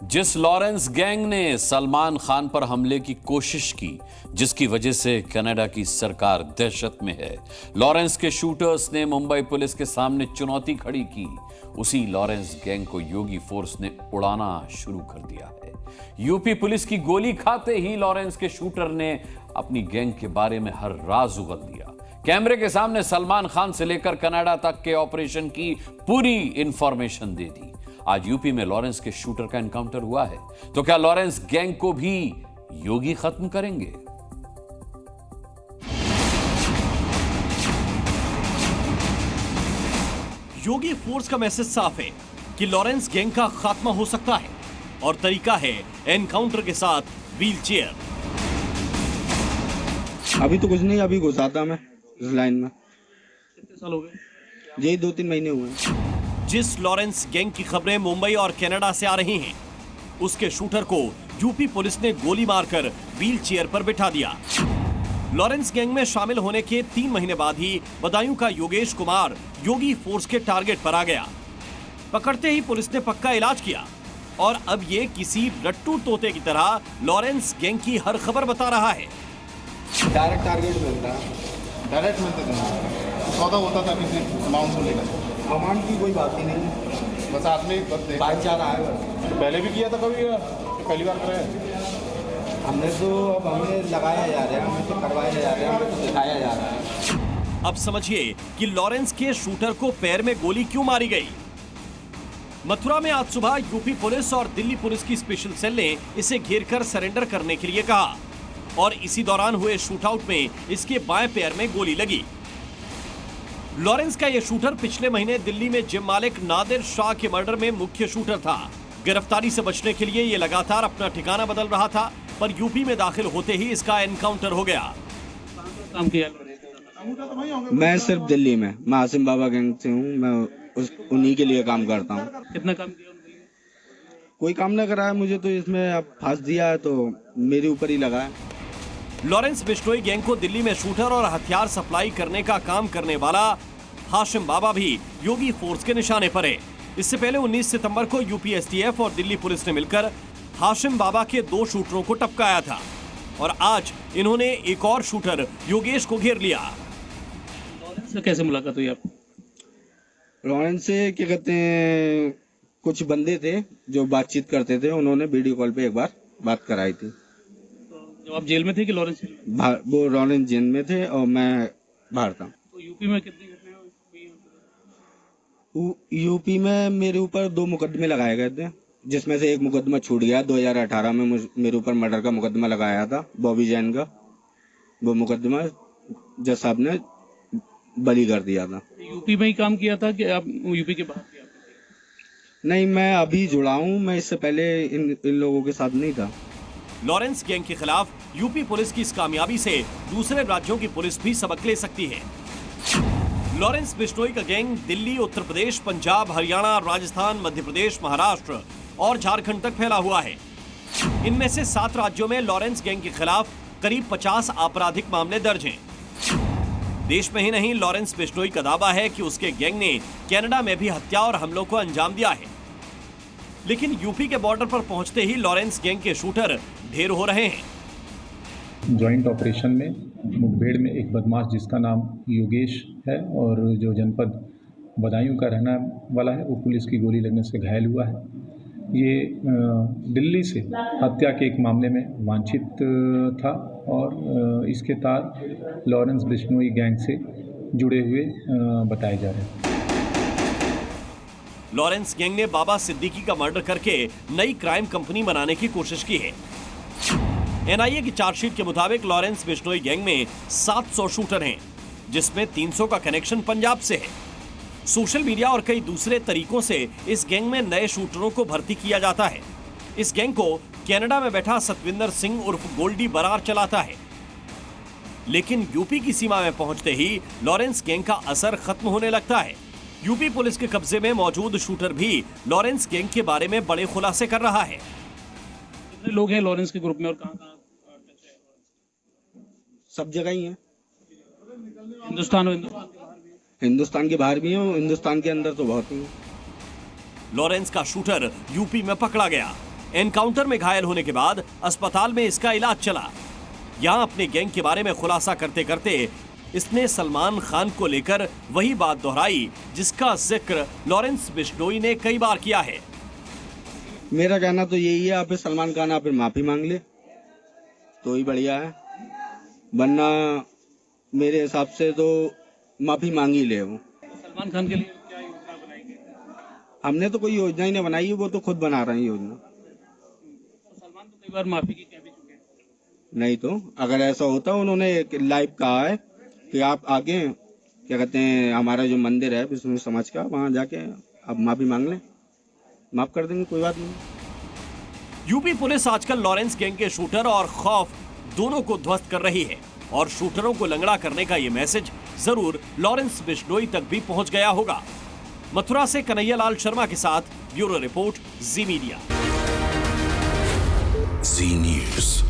जिस Lawrence gang ने सलमान खान पर हमले की कोशिश की, जिसकी वजह से कनाडा की सरकार दहशत में है, लॉरेंस के शूटर्स ने मुंबई पुलिस के सामने चुनौती खड़ी की, उसी लॉरेंस गैंग को योगी फोर्स ने उड़ाना शुरू कर दिया है। यूपी पुलिस की गोली खाते ही लॉरेंस के शूटर ने अपनी गैंग के बारे में हर राज उगल दिया। कैमरे के सामने सलमान खान से लेकर कनाडा तक के ऑपरेशन की पूरी इंफॉर्मेशन दे दी। आज यूपी में लॉरेंस के शूटर का एनकाउंटर हुआ है, तो क्या लॉरेंस गैंग को भी योगी खत्म करेंगे? योगी फोर्स का मैसेज साफ है कि लॉरेंस गैंग का खात्मा हो सकता है और तरीका है एनकाउंटर के साथ व्हील चेयर। अभी तो कुछ नहीं, अभी घुसा था मैं इस लाइन में। कितने साल हो गए? यही 2-3 महीने हुए हैं। जिस लॉरेंस गैंग की खबरें मुंबई और कनाडा से आ रही हैं, उसके शूटर को यूपी पुलिस ने गोली मारकर व्हील चेयर पर बिठा दिया। लॉरेंस गैंग में शामिल होने के 3 महीने बाद ही बदायूं का योगेश कुमार योगी फोर्स के टारगेट पर आ गया। पकड़ते ही पुलिस ने पक्का इलाज किया और अब ये किसी रट्टू तोते की तरह लॉरेंस गैंग की हर खबर बता रहा है। डायरेक्ट टारगेट मिलता है, डायरेक्ट मिलता था, सौदा होता था किसी अमाउंट को लेकर। अमाउंट की कोई बात ही नहीं, बस आदमी भाईचारा है। पहले भी किया था कभी, पहली बार कर रहे हैं। हमें लगाया जा रहा है, हमें तो करवाया जा रहा है, हमें तो दिखाया जा रहा है। अब समझिए कि लॉरेंस के शूटर को पैर में गोली क्यों मारी गई। मथुरा में आज सुबह यूपी पुलिस और दिल्ली पुलिस की स्पेशल सेल ने इसे घेरकर सरेंडर करने के लिए कहा और इसी दौरान हुए शूटआउट में इसके बाएं पैर में गोली लगी। लॉरेंस का यह शूटर पिछले महीने दिल्ली में जिम मालिक नादिर शाह के मर्डर में मुख्य शूटर था। गिरफ्तारी से बचने के लिए यह लगातार अपना ठिकाना बदल रहा था, पर यूपी में दाखिल होते ही इसका एनकाउंटर हो गया। काम किया? मैं सिर्फ दिल्ली में, मैं आसिम बाबा गैंग से हूँ, मैं उन्हीं के लिए काम करता हूँ। कितना काम किया? कोई काम न कराया मुझे, तो इसमें अब फांस दिया है तो मेरे ऊपर ही लगा है। लॉरेंस बिश्नोई गैंग को दिल्ली में शूटर और हथियार सप्लाई करने का काम करने वाला हाशिम बाबा भी योगी फोर्स के निशाने पर है। इससे पहले 19 सितंबर को यूपी एसटीएफ और दिल्ली पुलिस ने मिलकर हाशिम बाबा के 2 शूटरों को टपकाया था और आज इन्होंने एक और शूटर योगेश को घेर लिया। लॉरेंस से कैसे मुलाकात हुई आपको? लॉरेंस से क्या कहते हैं, कुछ बंदे थे जो बातचीत करते थे, उन्होंने वीडियो कॉल पे एक बार बात कराई थी। तो आप जेल में थे कि लॉरेंस? वो लॉरेंस जेल में थे और मैं बाहर था। तो यूपी में कितनी घटनाएं हुई? यूपी में मेरे ऊपर 2 मुकदमे लगाए गए थे, जिसमें से एक मुकदमा छूट गया। 2018 में मेरे ऊपर मर्डर का मुकदमा लगाया था, बॉबी जैन का। वो मुकदमा जज साहब ने बरी कर दिया था। यूपी में ही काम किया था कि आप यूपी के बाहर किया? नहीं, मैं अभी जुड़ा हूँ, मैं इससे पहले इन लोगों के साथ नहीं था। लॉरेंस गैंग के खिलाफ यूपी पुलिस की इस कामयाबी से दूसरे राज्यों की पुलिस भी सबक ले सकती है। लॉरेंस बिश्नोई का गैंग दिल्ली, उत्तर प्रदेश, पंजाब, हरियाणा, राजस्थान, मध्य प्रदेश, महाराष्ट्र और झारखंड तक फैला हुआ है। इनमें से 7 राज्यों में लॉरेंस गैंग के खिलाफ करीब 50 आपराधिक मामले दर्ज हैं। देश में ही नहीं, लॉरेंस बिश्नोई का दावा है कि उसके गैंग ने कनाडा में भी हत्या और हमलों को अंजाम दिया है। लेकिन यूपी के बॉर्डर पर पहुंचते ही लॉरेंस गैंग के शूटर ढेर हो रहे हैं। जॉइंट ऑपरेशन में मुठभेड़ में एक बदमाश जिसका नाम योगेश है और जो जनपद बदायूं का रहने वाला है, वो पुलिस की गोली लगने से घायल हुआ है। ये दिल्ली से हत्या के एक मामले में वांछित था और इसके तार लॉरेंस बिश्नोई गैंग से जुड़े हुए बताए जा रहे हैं। लॉरेंस गैंग ने बाबा सिद्दीकी का मर्डर करके नई क्राइम कंपनी बनाने की कोशिश की है। एनआईए की चार्जशीट के मुताबिक लॉरेंस बिश्नोई गैंग में 700 शूटर हैं, जिसमें 300 का कनेक्शन पंजाब से है। सोशल मीडिया और कई दूसरे तरीकों से इस गैंग में नए शूटरों को भर्ती किया जाता है। इस गैंग को कनाडा में बैठा सतविंदर सिंह उर्फ गोल्डी बरार चलाता है। लेकिन यूपी की सीमा में पहुंचते ही लॉरेंस गैंग का असर खत्म होने लगता है। यूपी पुलिस के कब्जे में मौजूद शूटर भी लॉरेंस गैंग के बारे में बड़े खुलासे कर रहा है। कितने लोग हैं लॉरेंस के ग्रुप में और कहां-कहां? सब जगह ही है। हिंदुस्तान के बाहर भी है, हिंदुस्तान के अंदर तो बहुत ही है। लॉरेंस का शूटर यूपी में पकड़ा गया। एनकाउंटर में घायल होने के बाद अस्पताल में इसका इलाज चला। यहां अपने गैंग के बारे में खुलासा करते करते इसने सलमान खान को लेकर वही बात दोहराई जिसका जिक्र लॉरेंस बिश्नोई ने कई बार किया है। मेरा कहना तो यही है, आप सलमान खान आप माफी मांग ले तो ही बढ़िया है, वरना मेरे हिसाब से तो माफी मांग ही ले। वो सलमान खान के लिए क्या योजना बनाएंगे? हमने तो कोई योजना ही नहीं बनाई है, वो तो खुद बना रहे हैं योजना। तो सलमान तो कई बार माफी की कह भी चुके हैं। नहीं तो अगर ऐसा होता, उन्होंने लाइव कहा है कि आप आगे क्या कहते हैं, हमारा जो मंदिर है विष्णु समाज का, वहाँ जाके आप माफी मांग लें, माफ कर देंगे, कोई बात नहीं। यूपी पुलिस आजकल लॉरेंस गैंग के शूटर और खौफ दोनों को ध्वस्त कर रही है और शूटरों को लंगड़ा करने का ये मैसेज जरूर लॉरेंस बिश्नोई तक भी पहुंच गया होगा। मथुरा से कन्हैया लाल शर्मा के साथ ब्यूरो रिपोर्ट, जी मीडिया। जी न्यूज़।